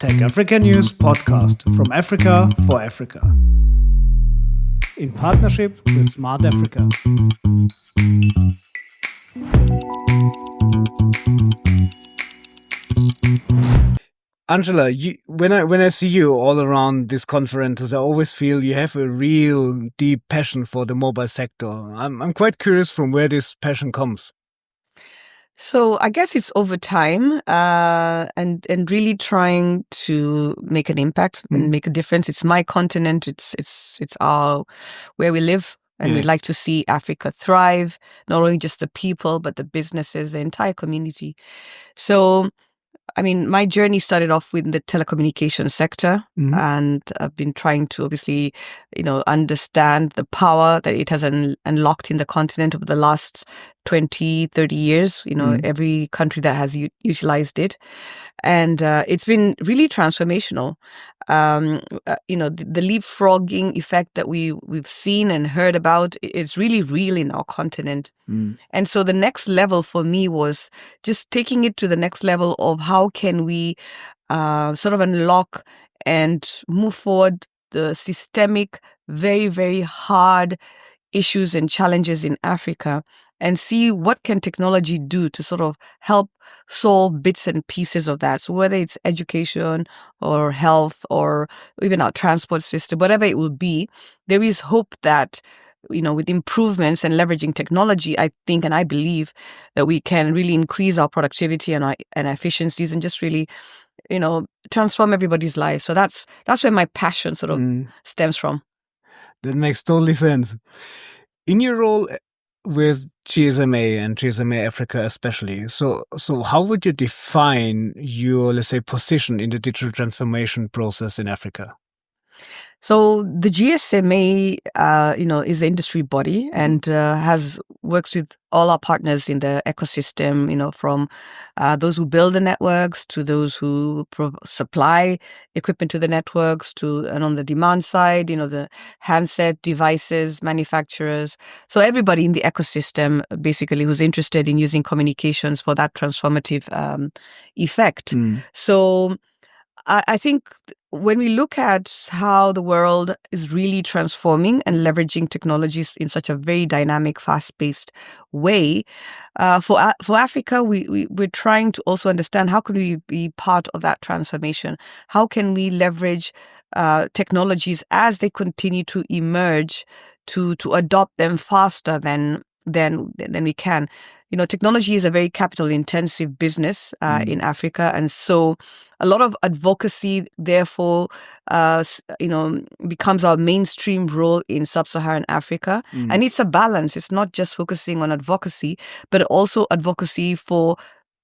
TechAfrica News Podcast from Africa for Africa. In partnership with Smart Africa. Angela, when I see you all around these conferences, I always feel you have a real deep passion for the mobile sector. I'm quite curious from where this passion comes. So I guess it's over time, and really trying to make an impact and make a difference. It's my continent. It's our where we live, and we'd like to see Africa thrive. Not only just the people, but the businesses, the entire community. So, I mean, my journey started off with the telecommunications sector, and I've been trying to obviously, understand the power that it has unlocked in the continent over the last 20, 30 years, every country that has utilized it. And it's been really transformational. The leapfrogging effect that we've seen and heard about, it's really real in our continent. And so the next level for me was just taking it to the next level of how can we sort of unlock and move forward the systemic, very, very hard issues and challenges in Africa, and see what can technology do to sort of help solve bits and pieces of that. So whether it's education or health or even our transport system, whatever it will be, there is hope that, with improvements and leveraging technology, I think and I believe that we can really increase our productivity and our efficiencies and just really, transform everybody's life. So that's where my passion sort of stems from. That makes totally sense. In your role with GSMA and GSMA Africa especially, so how would you define your, let's say, position in the digital transformation process in Africa? So the GSMA, is the industry body and works with all our partners in the ecosystem, from those who build the networks to those who supply equipment to the networks and on the demand side, the handset devices, manufacturers. So everybody in the ecosystem, basically, who's interested in using communications for that transformative effect. So I think when we look at how the world is really transforming and leveraging technologies in such a very dynamic, fast-paced way, for Africa, we're trying to also understand how can we be part of that transformation? How can we leverage technologies as they continue to emerge to adopt them faster than we can? Technology is a very capital-intensive business in Africa, and so a lot of advocacy, therefore, becomes our mainstream role in Sub-Saharan Africa. And it's a balance. It's not just focusing on advocacy, but also advocacy for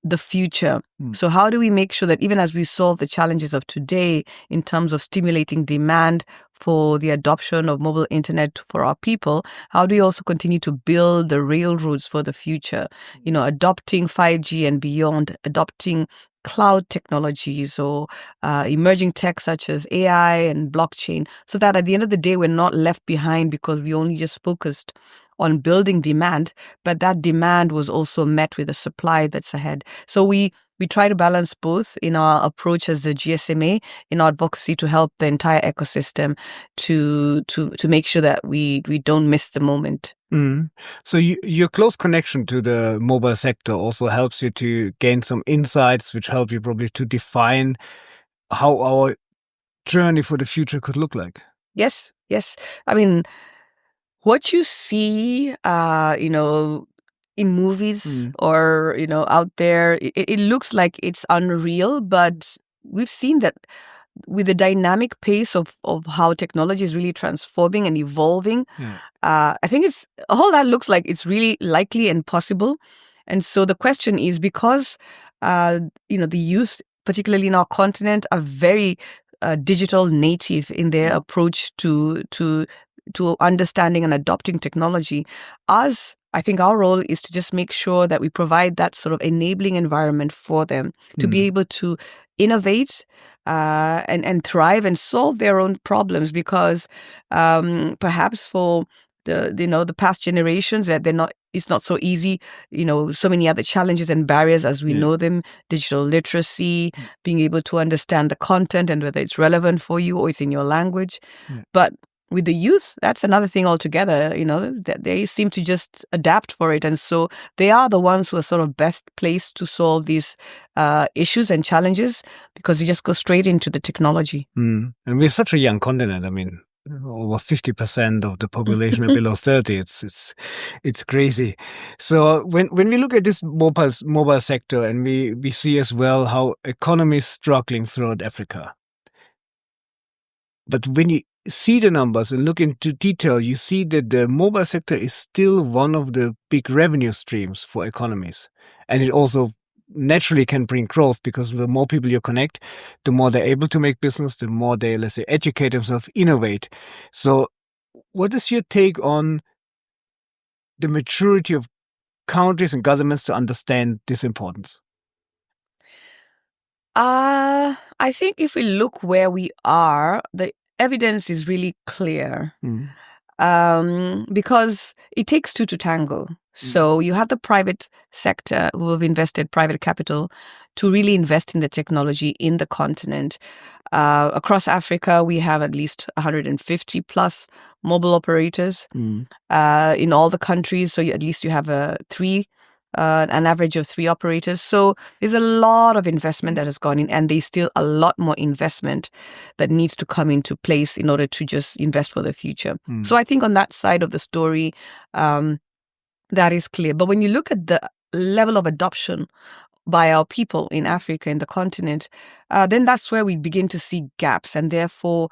the future. So how do we make sure that even as we solve the challenges of today in terms of stimulating demand for the adoption of mobile internet for our people, how do we also continue to build the railroads for the future? Adopting 5G and beyond, adopting cloud technologies or emerging tech such as AI and blockchain, so that at the end of the day, we're not left behind because we only just focused on building demand, but that demand was also met with a supply that's ahead. So we try to balance both in our approach as the GSMA, in our advocacy to help the entire ecosystem to make sure that we don't miss the moment. So your close connection to the mobile sector also helps you to gain some insights, which help you probably to define how our journey for the future could look like. Yes. I mean, what you see, in movies or, out there, it looks like it's unreal, but we've seen that with the dynamic pace of how technology is really transforming and evolving, I think all that looks like it's really likely and possible. And so the question is, because, the youth, particularly in our continent, are very digital native in their approach to understanding and adopting technology. I think our role is to just make sure that we provide that sort of enabling environment for them to be able to innovate and thrive and solve their own problems, because perhaps for the past generations that they're not it's not so easy. So many other challenges and barriers as we Yeah. know them: digital literacy, being able to understand the content and whether it's relevant for you or it's in your language. Yeah. But with the youth, that's another thing altogether. That they seem to just adapt for it, and so they are the ones who are sort of best placed to solve these issues and challenges, because they just go straight into the technology. And we're such a young continent. I mean, over 50% of the population are below 30. It's crazy. So when we look at this mobile sector, and we see as well how economy is struggling throughout Africa. But when you see the numbers and look into detail, you see that the mobile sector is still one of the big revenue streams for economies. And it also naturally can bring growth, because the more people you connect, the more they're able to make business, the more they, let's say, educate themselves, innovate. So what is your take on the maturity of countries and governments to understand this importance? I think if we look where we are, the evidence is really clear. Because it takes two to tango. So you have the private sector who have invested private capital to really invest in the technology in the continent. Across Africa, we have at least 150 plus mobile operators in all the countries. So at least you have an average of 3 operators. So there's a lot of investment that has gone in, and there's still a lot more investment that needs to come into place in order to just invest for the future. So I think on that side of the story, that is clear. But when you look at the level of adoption by our people in Africa, in the continent, then that's where we begin to see gaps, and therefore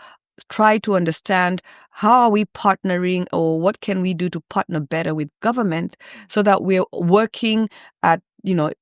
try to understand how are we partnering, or what can we do to partner better with government so that we're working at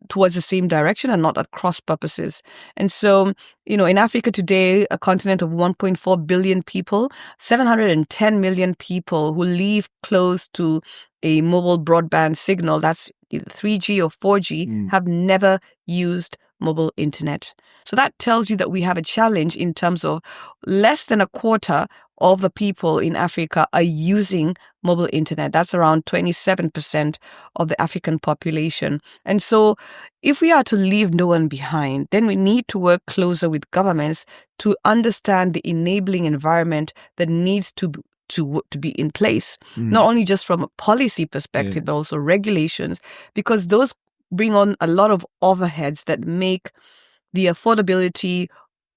towards the same direction and not at cross purposes. And so, in Africa today, a continent of 1.4 billion people, 710 million people who live close to a mobile broadband signal, that's either 3G or 4G, have never used mobile internet. So that tells you that we have a challenge in terms of less than a quarter of the people in Africa are using mobile internet. That's around 27% of the African population. And so if we are to leave no one behind, then we need to work closer with governments to understand the enabling environment that needs to be in place, not only just from a policy perspective, but also regulations, because those bring on a lot of overheads that make the affordability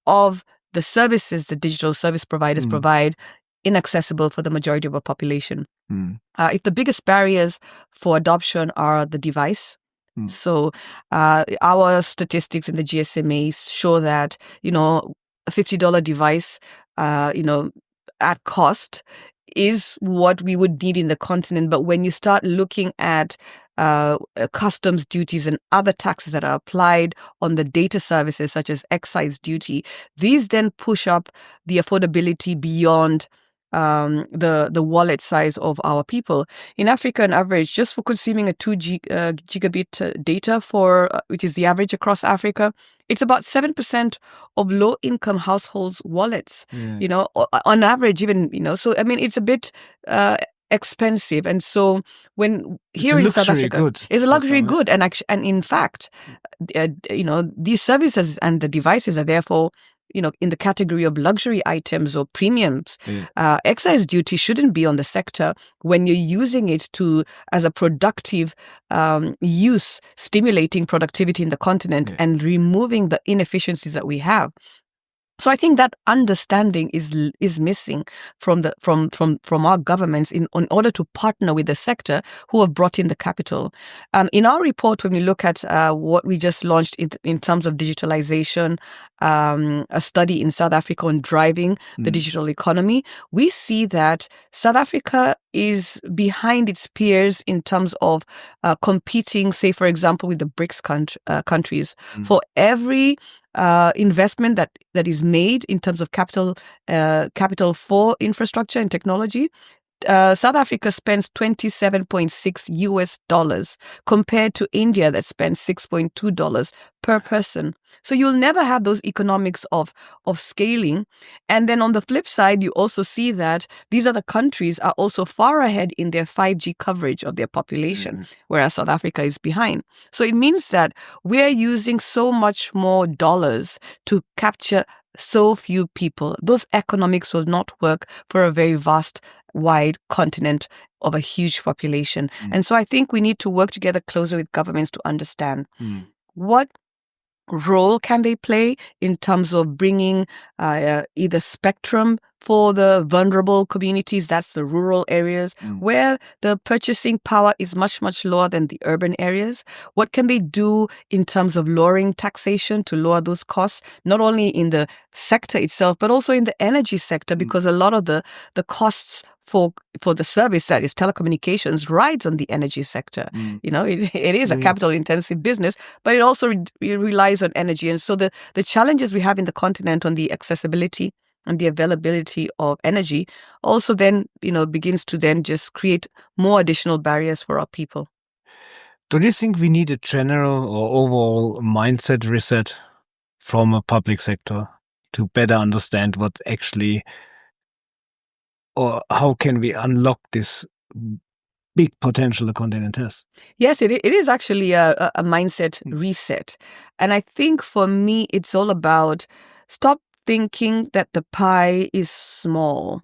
of the services the digital service providers provide inaccessible for the majority of our population. If the biggest barriers for adoption are the device, so our statistics in the GSMA show that, a $50 device, at cost is what we would need in the continent. But when you start looking at customs duties and other taxes that are applied on the data services, such as excise duty, these then push up the affordability beyond the wallet size of our people. In Africa, on average, just for consuming a 2 gigabit data which is the average across Africa, it's about 7% of low-income households' wallets. On average, even so. I mean, it's a bit expensive, and so when here in South Africa, it's a luxury good, and in fact, these services and the devices are therefore, in the category of luxury items or premiums. Excise duty shouldn't be on the sector when you're using it as a productive use, stimulating productivity in the continent and removing the inefficiencies that we have. So I think that understanding is missing from our governments in order to partner with the sector who have brought in the capital. In our report, when we look at what we just launched in terms of digitalization, a study in South Africa on driving the digital economy, we see that South Africa is behind its peers in terms of competing, say, for example, with the BRICS countries. For every investment that is made in terms of capital for infrastructure and technology, South Africa spends $27.6 compared to India that spends $6.2 per person. So you'll never have those economics of scaling. And then on the flip side, you also see that these other countries are also far ahead in their 5G coverage of their population, whereas South Africa is behind. So it means that we're using so much more dollars to capture so few people. Those economics will not work for a very vast, wide continent of a huge population. And so I think we need to work together closer with governments to understand what role can they play in terms of bringing either spectrum for the vulnerable communities, that's the rural areas, where the purchasing power is much, much lower than the urban areas. What can they do in terms of lowering taxation to lower those costs, not only in the sector itself, but also in the energy sector, because a lot of the costs for the service that is telecommunications rides on the energy sector. You know, it is a capital intensive business, but it also relies on energy. And so the challenges we have in the continent on the accessibility and the availability of energy also then, you know, begins to then just create more additional barriers for our people. Do you think we need a general or overall mindset reset from a public sector to better understand what actually, or how can we unlock this big potential the continent has? Yes, it is actually a mindset reset. And I think for me, it's all about stop thinking that the pie is small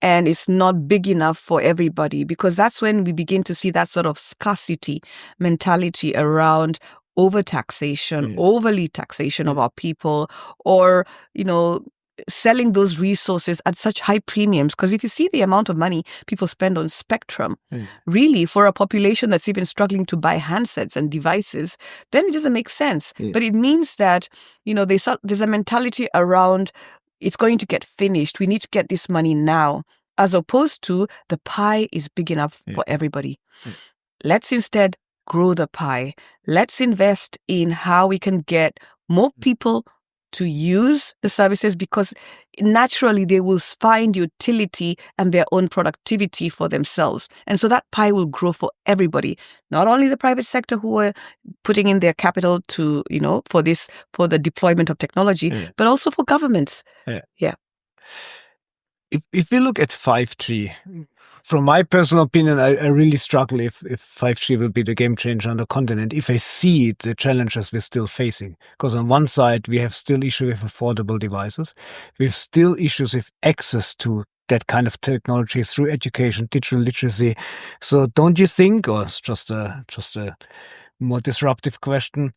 and it's not big enough for everybody, because that's when we begin to see that sort of scarcity mentality around overtaxation, overly taxation of our people, or, you know, selling those resources at such high premiums. Because if you see the amount of money people spend on spectrum, really for a population that's even struggling to buy handsets and devices, then it doesn't make sense. But it means that, you know, there's a mentality around it's going to get finished. We need to get this money now, as opposed to the pie is big enough for everybody. Let's instead grow the pie. Let's invest in how we can get more people to use the services, because naturally they will find utility and their own productivity for themselves. And so that pie will grow for everybody, not only the private sector who are putting in their capital to, you know, for the deployment of technology, but also for governments. If we look at 5G, from my personal opinion, I really struggle if 5G will be the game changer on the continent, if I see the challenges we're still facing. Because on one side, we have still issues with affordable devices. We have still issues with access to that kind of technology through education, digital literacy. So don't you think, or it's just a more disruptive question,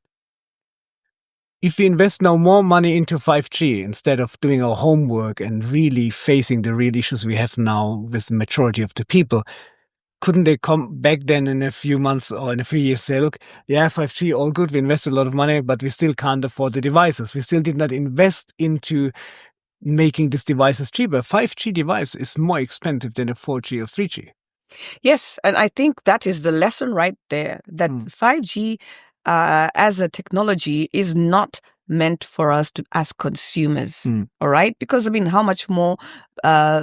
if we invest now more money into 5G instead of doing our homework and really facing the real issues we have now with the majority of the people, couldn't they come back then in a few months or in a few years, say, look, 5G, all good, we invested a lot of money, but we still can't afford the devices. We still did not invest into making these devices cheaper. 5G device is more expensive than a 4G or 3G. Yes, and I think that is the lesson right there, that 5G as a technology is not meant for us as consumers, all right? Because, I mean, how much more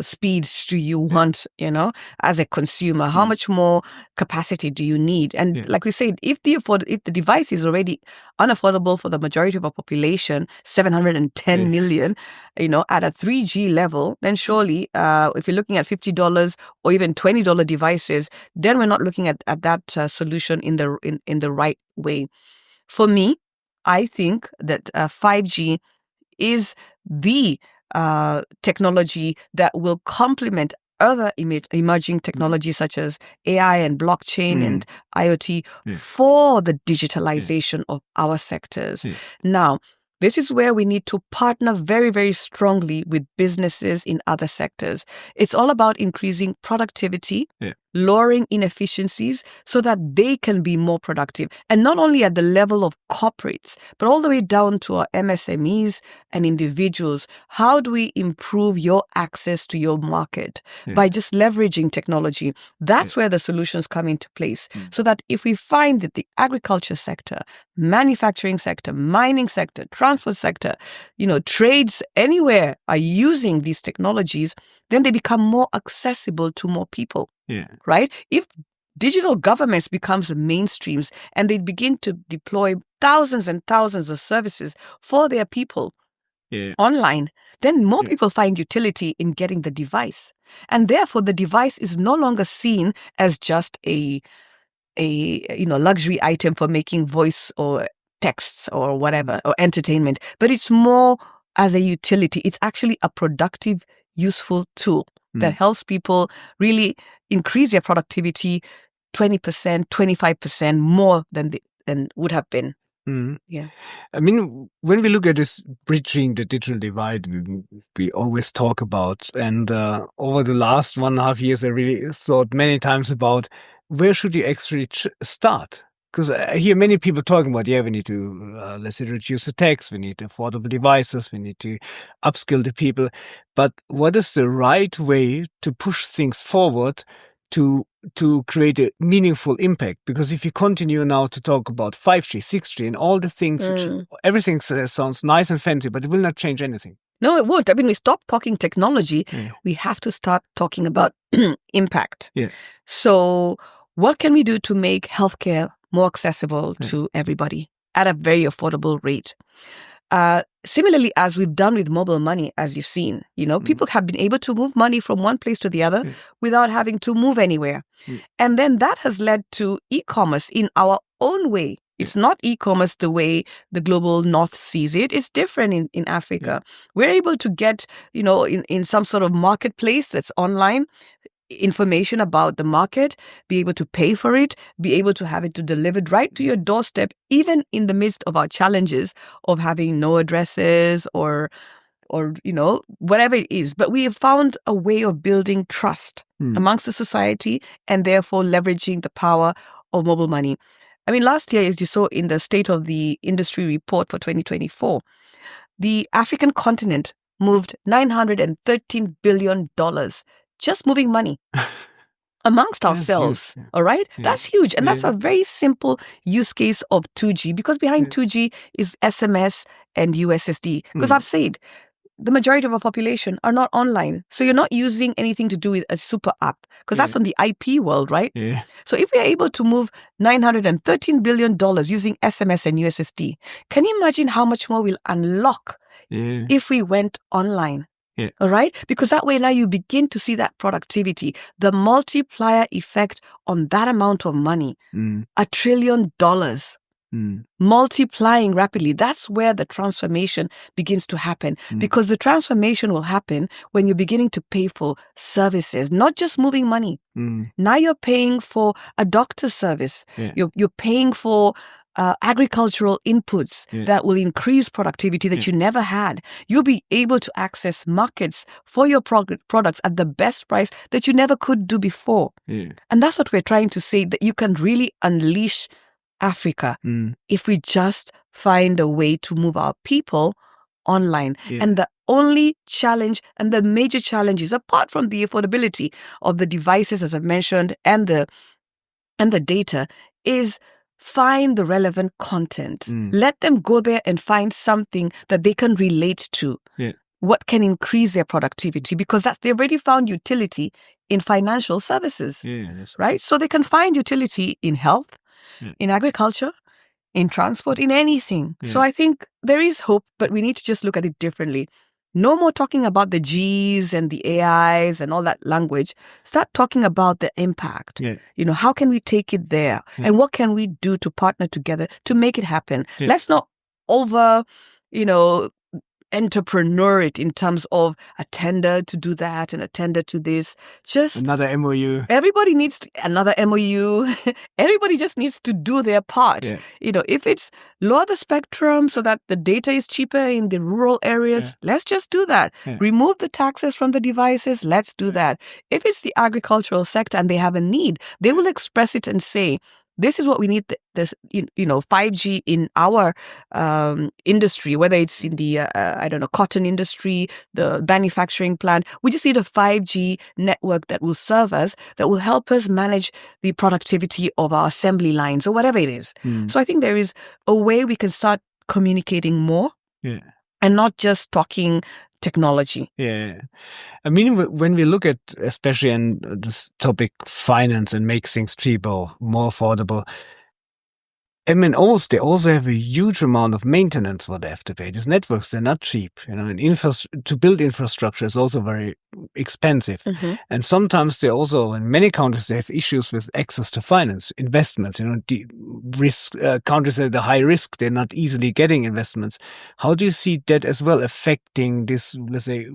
speed do you want, you know, as a consumer? How much more capacity do you need? And like we said, if the device is already unaffordable for the majority of our population, 710 million, you know, at a 3G level, then surely if you're looking at $50 or even $20 devices, then we're not looking at that solution in the right way. For me, I think that 5G is the technology that will complement other emerging technologies such as AI and blockchain and IoT for the digitalization of our sectors. Now, this is where we need to partner very, very strongly with businesses in other sectors. It's all about increasing productivity, lowering inefficiencies so that they can be more productive. And not only at the level of corporates, but all the way down to our MSMEs and individuals. How do we improve your access to your market by just leveraging technology? That's where the solutions come into place. So that if we find that the agriculture sector, manufacturing sector, mining sector, transport sector, trades anywhere are using these technologies, then they become more accessible to more people, right? If digital governments becomes mainstreams and they begin to deploy thousands and thousands of services for their people online, then more people find utility in getting the device. And therefore, the device is no longer seen as just a luxury item for making voice or texts or whatever, or entertainment, but it's more as a utility. It's actually a productive, useful tool that helps people really increase their productivity 20%, 25% more than would have been. Yeah. I mean, when we look at this bridging the digital divide, we always talk about, and over the last 1.5 years, I really thought many times about where should you actually start? Because I hear many people talking about, we need to, let's say, reduce the tax, we need affordable devices, we need to upskill the people. But what is the right way to push things forward to create a meaningful impact? Because if you continue now to talk about 5G, 6G, and all the things, everything sounds nice and fancy, but it will not change anything. No, it won't. I mean, we stop talking technology. We have to start talking about impact. So what can we do to make healthcare more accessible to everybody at a very affordable rate? Similarly, as we've done with mobile money, as you've seen, people have been able to move money from one place to the other without having to move anywhere. And then that has led to e-commerce in our own way. It's not e-commerce the way the global north sees it. It's different in Africa. We're able to get, in some sort of marketplace that's online, information about the market, be able to pay for it, be able to have it delivered right to your doorstep, even in the midst of our challenges of having no addresses or whatever it is. But we have found a way of building trust amongst the society and therefore leveraging the power of mobile money. I mean, last year, as you saw in the State of the Industry report for 2024, the African continent moved $913 billion just moving money amongst ourselves. All right? That's huge. And that's a very simple use case of 2G, because behind 2G is SMS and USSD. Because I've said the majority of our population are not online. So you're not using anything to do with a super app, because that's on the IP world, right? So if we are able to move $913 billion using SMS and USSD, can you imagine how much more we'll unlock if we went online? All right? Because that way now you begin to see that productivity, the multiplier effect on that amount of money, $1 trillion multiplying rapidly. That's where the transformation begins to happen, because the transformation will happen when you're beginning to pay for services, not just moving money. Now you're paying for a doctor's service. You're paying for agricultural inputs that will increase productivity that you never had. You'll be able to access markets for your products at the best price that you never could do before. And that's what we're trying to say, that you can really unleash Africa if we just find a way to move our people online. And the only challenge, and the major challenge, is apart from the affordability of the devices, as I've mentioned, and the data, is find the relevant content. Let them go there and find something that they can relate to. What can increase their productivity, because they've already found utility in financial services, right? So they can find utility in health, in agriculture, in transport, in anything. So I think there is hope, but we need to just look at it differently. No more talking about the Gs and the AIs and all that language. Start talking about the impact. How can we take it there? And what can we do to partner together to make it happen? Let's not over, entrepreneur it in terms of a tender to do that and a tender to this. Just another MOU. Everybody needs another MOU. Everybody just needs to do their part. Yeah. If it's lower the spectrum so that the data is cheaper in the rural areas, let's just do that. Yeah. Remove the taxes from the devices, let's do that. If it's the agricultural sector and they have a need, they will express it and say, this is what we need, this 5G in our industry, whether it's in the, cotton industry, the manufacturing plant. We just need a 5G network that will serve us, that will help us manage the productivity of our assembly lines or whatever it is. So I think there is a way we can start communicating more and not just talking technology. Yeah. I mean, when we look at, especially in this topic, finance and make things cheaper, more affordable, MNOs, they also have a huge amount of maintenance what they have to pay. These networks, they're not cheap. And to build infrastructure is also very expensive. And sometimes they also, in many countries, they have issues with access to finance, investments. The risk countries at the high risk, they're not easily getting investments. How do you see that as well affecting this, let's say,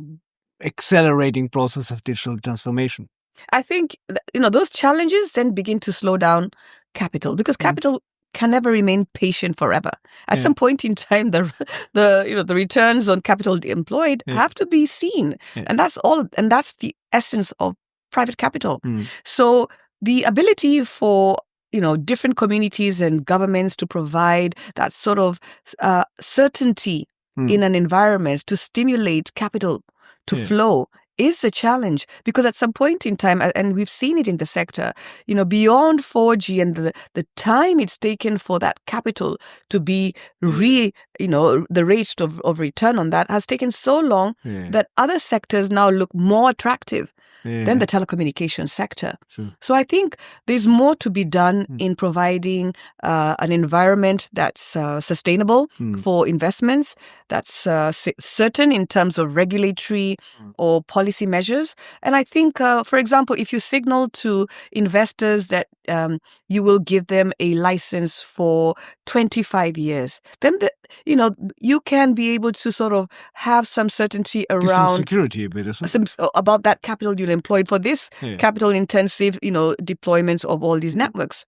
accelerating process of digital transformation? I think, those challenges then begin to slow down capital, because capital can never remain patient forever. At some point in time, the returns on capital employed have to be seen, and that's all. And that's the essence of private capital. So the ability for different communities and governments to provide that sort of certainty in an environment to stimulate capital to flow is the challenge, because at some point in time, and we've seen it in the sector, beyond 4G and the time it's taken for that capital to be the rate of return on that has taken so long that other sectors now look more attractive than the telecommunications sector. So I think there's more to be done in providing an environment that's sustainable for investments, that's certain in terms of regulatory or policy measures. And I think, for example, if you signal to investors that you will give them a license for 25 years, then you can be able to sort of have some certainty around some security a bit, about that capital you'll employ for this capital intensive deployments of all these networks.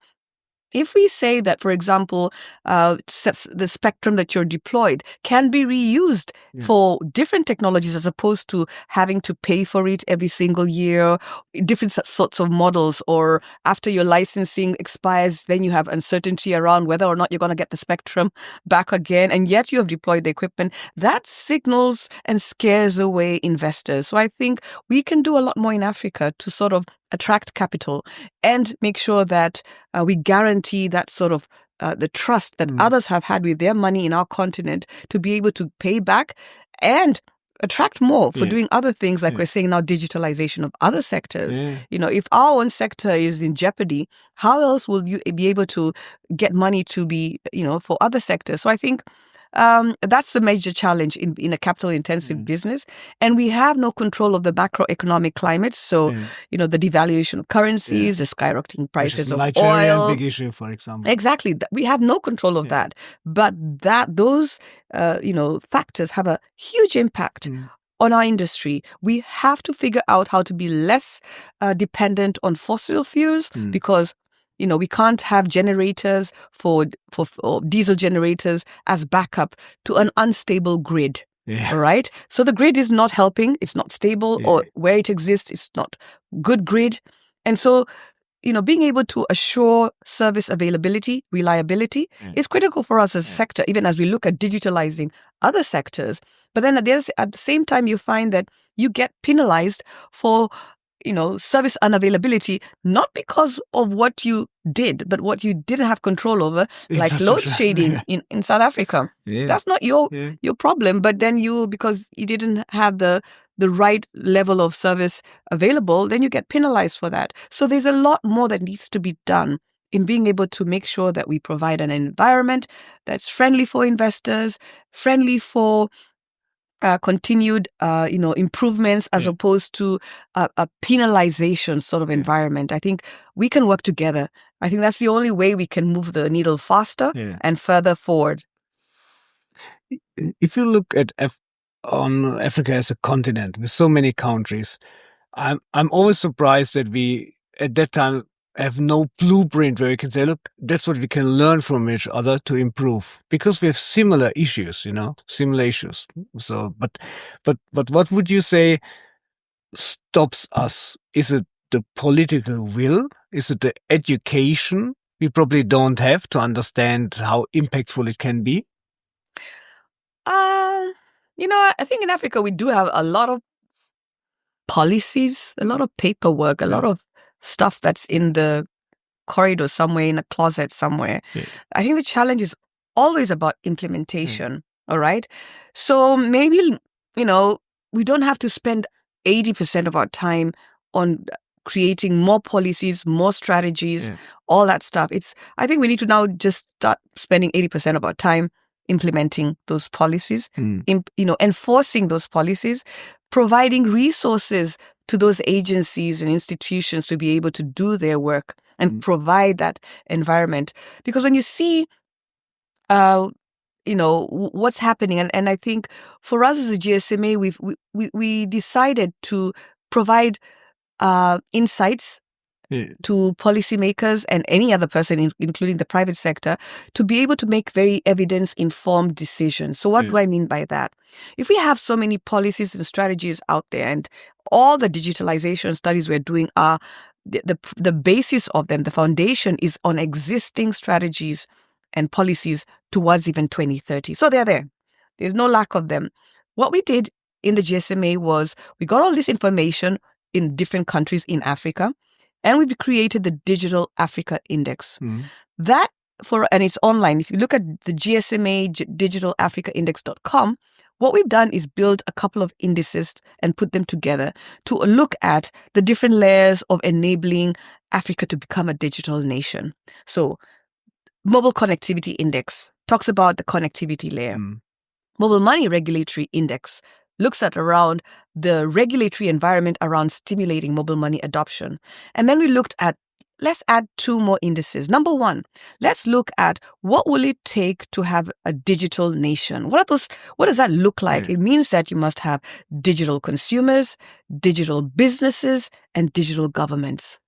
If we say that, for example, the spectrum that you're deployed can be reused for different technologies as opposed to having to pay for it every single year, different sorts of models, or after your licensing expires, then you have uncertainty around whether or not you're going to get the spectrum back again, and yet you have deployed the equipment, that signals and scares away investors. So I think we can do a lot more in Africa to sort of attract capital and make sure that we guarantee that sort of the trust that others have had with their money in our continent to be able to pay back and attract more for doing other things, like we're saying now, digitalization of other sectors. If our own sector is in jeopardy, how else will you be able to get money to be, for other sectors? So I think that's the major challenge in a capital-intensive business. And we have no control of the macroeconomic climate. So, the devaluation of currencies, the skyrocketing prices of oil. Big issue, for example. Exactly. We have no control of that. But those factors have a huge impact on our industry. We have to figure out how to be less dependent on fossil fuels, because we can't have generators for diesel generators as backup to an unstable grid. All right. So the grid is not helping. It's not stable, or where it exists, it's not good grid. And so, being able to assure service availability, reliability is critical for us as a sector, even as we look at digitalizing other sectors. But then at the same time, you find that you get penalized for service unavailability, not because of what you did, but what you didn't have control over, like load shedding in South Africa. That's not your problem, but then because you didn't have the right level of service available, then you get penalized for that. So there's a lot more that needs to be done in being able to make sure that we provide an environment that's friendly for investors, friendly for continued, improvements, as opposed to a penalization sort of environment. I think we can work together. I think that's the only way we can move the needle faster and further forward. If you look at on Africa as a continent with so many countries, I'm always surprised that we at that time have no blueprint where we can say, look, that's what we can learn from each other to improve, because we have similar issues, similar issues. So, but what would you say stops us? Is it the political will? Is it the education we probably don't have to understand how impactful it can be? I think in Africa we do have a lot of policies, a lot of paperwork, a lot of stuff that's in the corridor somewhere, in a closet somewhere. Yeah. I think the challenge is always about implementation. All right. So maybe, we don't have to spend 80% of our time on creating more policies, more strategies, all that stuff. I think we need to now just start spending 80% of our time implementing those policies, enforcing those policies, providing resources to those agencies and institutions to be able to do their work and provide that environment. Because when you see, what's happening, and I think for us as a GSMA, we decided to provide insights to policymakers and any other person, including the private sector, to be able to make very evidence-informed decisions. So what do I mean by that? If we have so many policies and strategies out there, and all the digitalization studies we're doing are, the basis of them, the foundation is on existing strategies and policies towards even 2030. So they're there. There's no lack of them. What we did in the GSMA was we got all this information in different countries in Africa, and we've created the Digital Africa Index. And it's online. If you look at the GSMA digitalafricaindex.com, what we've done is build a couple of indices and put them together to look at the different layers of enabling Africa to become a digital nation. So, Mobile Connectivity Index talks about the connectivity layer. Mobile Money Regulatory Index looks at around the regulatory environment around stimulating mobile money adoption. And then we looked at, let's add two more indices. Number one, let's look at what will it take to have a digital nation? What does that look like? It means that you must have digital consumers, digital businesses, and digital governments.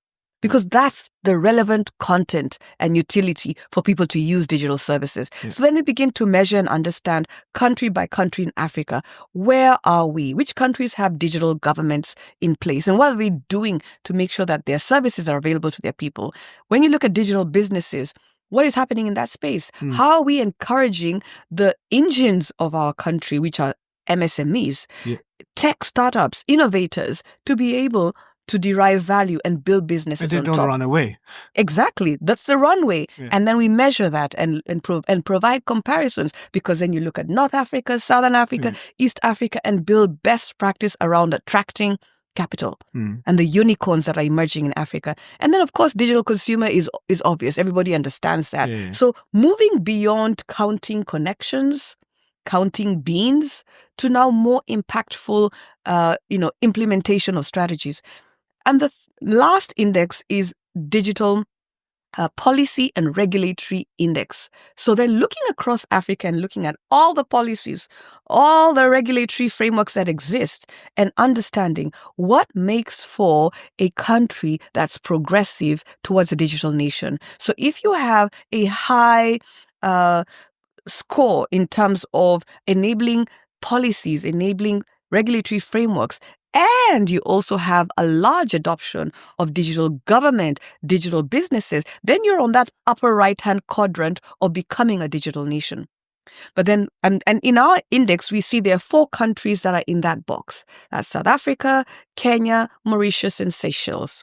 Because that's the relevant content and utility for people to use digital services. So then we begin to measure and understand country by country in Africa. Where are we? Which countries have digital governments in place? And what are they doing to make sure that their services are available to their people? When you look at digital businesses, what is happening in that space? How are we encouraging the engines of our country, which are MSMEs, tech startups, innovators, to be able to derive value and build businesses on top? And they don't run away. Exactly. That's the runway. And then we measure that and provide comparisons, because then you look at North Africa, Southern Africa, East Africa, and build best practice around attracting capital and the unicorns that are emerging in Africa. And then, of course, digital consumer is obvious. Everybody understands that. So moving beyond counting connections, counting beans, to now more impactful, implementation of strategies. And the last index is Digital Policy and Regulatory Index. So then looking across Africa and looking at all the policies, all the regulatory frameworks that exist, and understanding what makes for a country that's progressive towards a digital nation. So if you have a high score in terms of enabling policies, enabling regulatory frameworks, and you also have a large adoption of digital government, digital businesses, then you're on that upper right-hand quadrant of becoming a digital nation. But then, and in our index, we see there are 4 countries that are in that box. That's South Africa, Kenya, Mauritius, and Seychelles.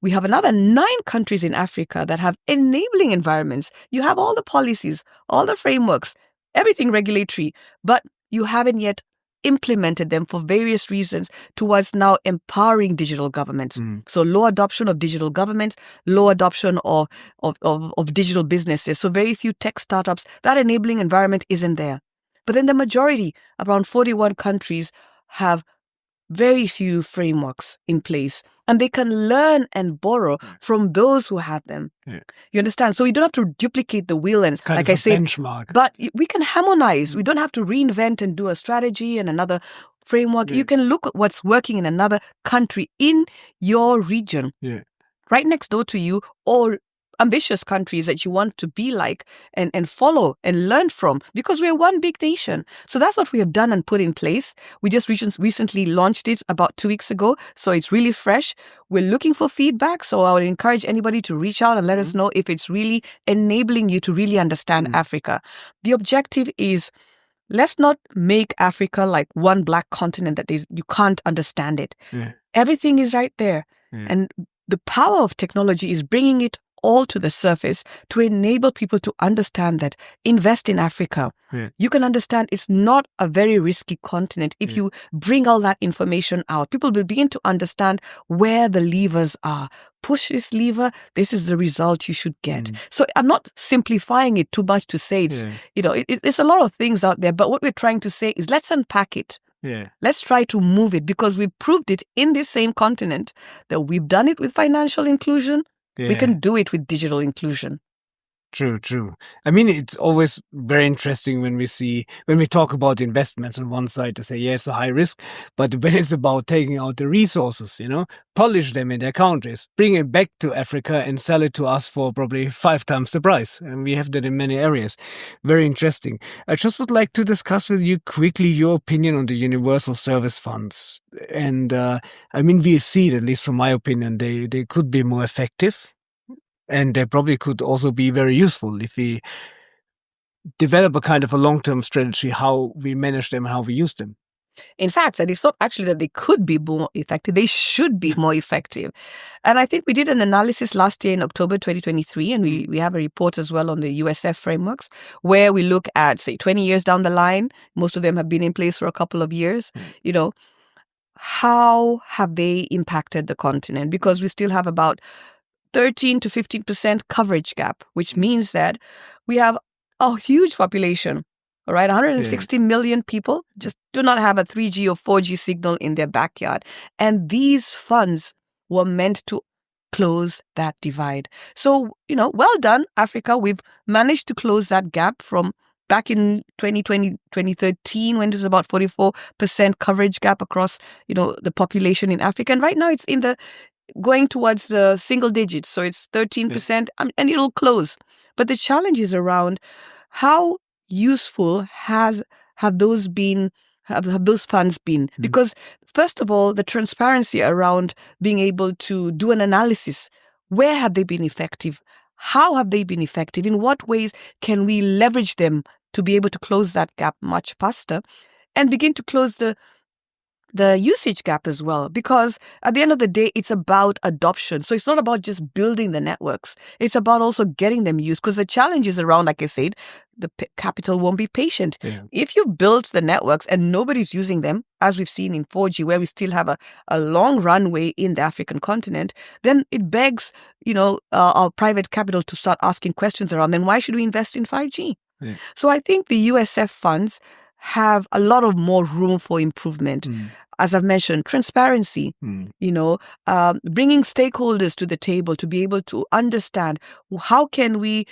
We have another 9 countries in Africa that have enabling environments. You have all the policies, all the frameworks, everything regulatory, but you haven't yet implemented them for various reasons towards now empowering digital governments. So low adoption of digital governments, low adoption of digital businesses. So very few tech startups. That enabling environment isn't there. But then the majority, around 41 countries, have very few frameworks in place. and they can learn and borrow from those who have them. Yeah. You understand? So you don't have to duplicate the wheel and, Kind like of I a said, benchmark. but we can harmonize. We don't have to reinvent and do a strategy and another framework. You can look at what's working in another country in your region, right next door to you, or ambitious countries that you want to be like and follow and learn from, because we're one big nation. So that's what we have done and put in place. We just recently launched it about 2 weeks ago. So it's really fresh. We're looking for feedback. So I would encourage anybody to reach out and let us know if it's really enabling you to really understand Africa. The objective is, let's not make Africa like one black continent that you can't understand it. Everything is right there. And the power of technology is bringing it all to the surface to enable people to understand that invest in Africa. You can understand it's not a very risky continent if you bring all that information out. People will begin to understand where the levers are. Push this lever, this is the result you should get. So I'm not simplifying it too much to say it's, there's a lot of things out there, but what we're trying to say is let's unpack it. Let's try to move it, because we've proved it in this same continent that we've done it with financial inclusion. We can do it with digital inclusion. True. I mean, it's always very interesting when we talk about investments on one side to say, yeah, it's a high risk, but when it's about taking out the resources, polish them in their countries, bring it back to Africa and sell it to us for probably 5 times the price. And we have that in many areas. Very interesting. I just would like to discuss with you quickly your opinion on the universal service funds. And I mean, we see, at least from my opinion, they could be more effective. And they probably could also be very useful if we develop a kind of a long-term strategy, how we manage them and how we use them. In fact, and it's not actually that they could be more effective, they should be more effective. And I think we did an analysis last year in October 2023, and we have a report as well on the USF frameworks, where we look at, say, 20 years down the line. Most of them have been in place for a couple of years. How have they impacted the continent? Because we still have about 13 to 15% coverage gap, which means that we have a huge population, all right? 160 million people just do not have a 3G or 4G signal in their backyard. And these funds were meant to close that divide. So, well done, Africa. We've managed to close that gap from back in 2020, 2013, when it was about 44% coverage gap across, the population in Africa. And right now it's going towards the single digits. So it's 13% and it'll close. But the challenge is around how useful have those funds been? Because first of all, the transparency around being able to do an analysis. Where have they been effective? How have they been effective? In what ways can we leverage them to be able to close that gap much faster and begin to close the usage gap as well? Because at the end of the day, it's about adoption. So it's not about just building the networks. It's about also getting them used, because the challenge is around, like I said, the capital won't be patient. If you build the networks and nobody's using them, as we've seen in 4G, where we still have a long runway in the African continent, then it begs, our private capital to start asking questions around, then why should we invest in 5G? So I think the USF funds have a lot of more room for improvement. As I've mentioned, transparency, bringing stakeholders to the table to be able to understand how can we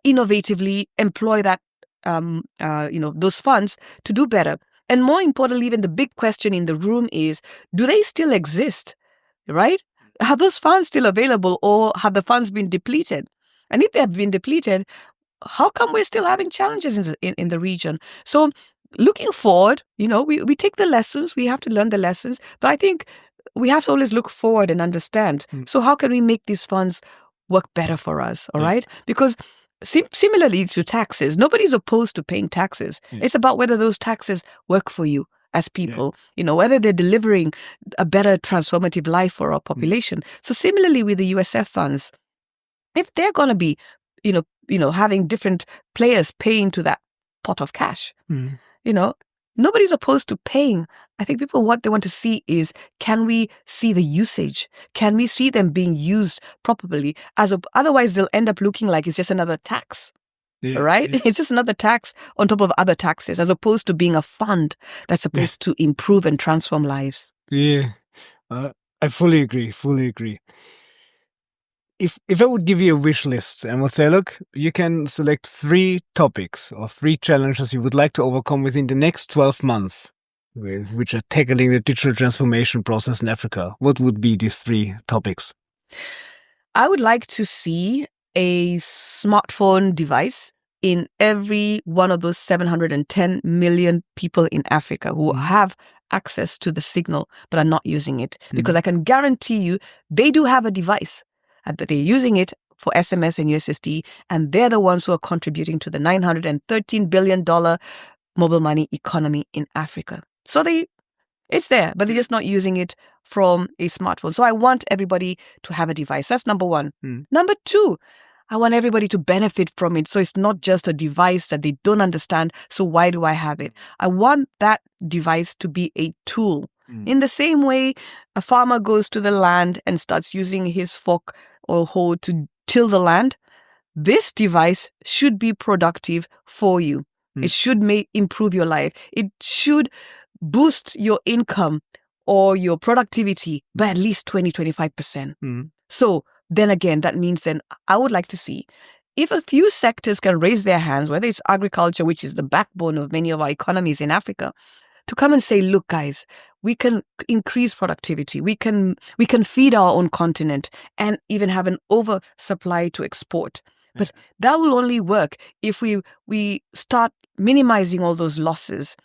innovatively employ that, those funds to do better. And more importantly, even the big question in the room is, do they still exist, right? Are those funds still available, or have the funds been depleted? And if they have been depleted, how come we're still having challenges in the region? So looking forward, we take the lessons, we have to learn the lessons, but I think we have to always look forward and understand. So how can we make these funds work better for us, all right? Because similarly to taxes, nobody's opposed to paying taxes. It's about whether those taxes work for you as people, whether they're delivering a better transformative life for our population. So similarly with the USF funds, if they're going to be having different players paying to that pot of cash, nobody's opposed to paying. I think people, what they want to see is, can we see the usage? Can we see them being used properly? Otherwise, they'll end up looking like it's just another tax, right? It's just another tax on top of other taxes, as opposed to being a fund that's supposed to improve and transform lives. Yeah. I fully agree. If I would give you a wish list and would say, look, you can select 3 topics or 3 challenges you would like to overcome within the next 12 months, which are tackling the digital transformation process in Africa, what would be these 3 topics? I would like to see a smartphone device in every one of those 710 million people in Africa who have access to the signal but are not using it. Because I can guarantee you they do have a device, but they're using it for SMS and USSD, and they're the ones who are contributing to the $913 billion mobile money economy in Africa. So it's there, but they're just not using it from a smartphone. So I want everybody to have a device. That's number 1. Number 2, I want everybody to benefit from it. So it's not just a device that they don't understand. So why do I have it? I want that device to be a tool. In the same way, a farmer goes to the land and starts using his fork or hoe to till the land. This device should be productive for you. It should improve your life. It should boost your income or your productivity by at least 20-25%. So then again, that means then I would like to see if a few sectors can raise their hands, whether it's agriculture, which is the backbone of many of our economies in Africa, to come and say, look, guys, we can increase productivity. We can feed our own continent and even have an oversupply to export. But that will only work if we start minimizing all those losses,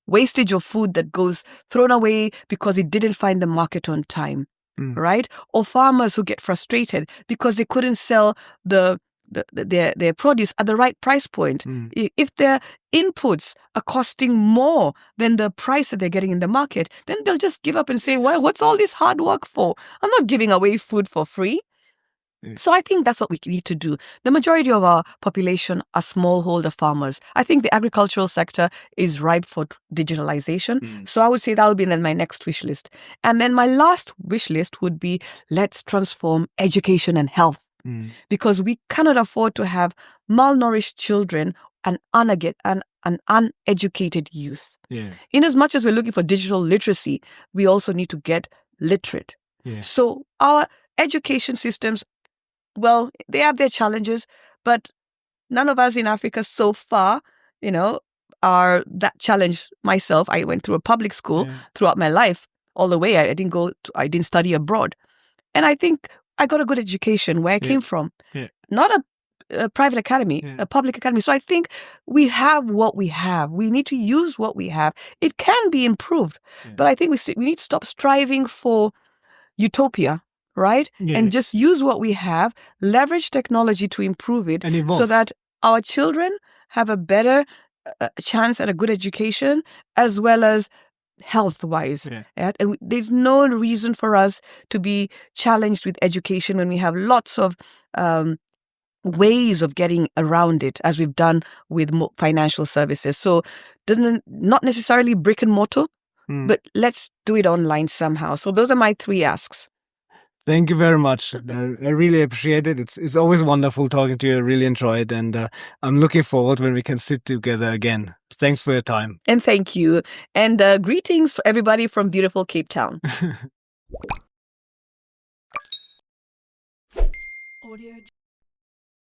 wastage of food that goes thrown away because it didn't find the market on time, right? Or farmers who get frustrated because they couldn't sell their produce at the right price point. If their inputs are costing more than the price that they're getting in the market, then they'll just give up and say, well, what's all this hard work for? I'm not giving away food for free. So I think that's what we need to do. The majority of our population are smallholder farmers. I think the agricultural sector is ripe for digitalization. So I would say that will be then my next wish list. And then my last wish list would be, let's transform education and health. Because we cannot afford to have malnourished children and uneducated youth. In as much as we're looking for digital literacy, we also need to get literate. So our education systems, well, they have their challenges, but none of us in Africa so far, are that challenged. Myself, I went through a public school throughout my life, all the way. I didn't study abroad. And I think I got a good education where I came from. Not a private academy, a public academy. So I think we have what we have. We need to use what we have. It can be improved. But I think we need to stop striving for utopia, right? And just use what we have, leverage technology to improve it so that our children have a better chance at a good education as well as health-wise. And there's no reason for us to be challenged with education when we have lots of ways of getting around it, as we've done with financial services. So not necessarily brick and mortar, but let's do it online somehow. So those are my 3 asks. Thank you very much. I really appreciate it. It's always wonderful talking to you. I really enjoy it. And I'm looking forward when we can sit together again. Thanks for your time. And thank you. And greetings to everybody from beautiful Cape Town.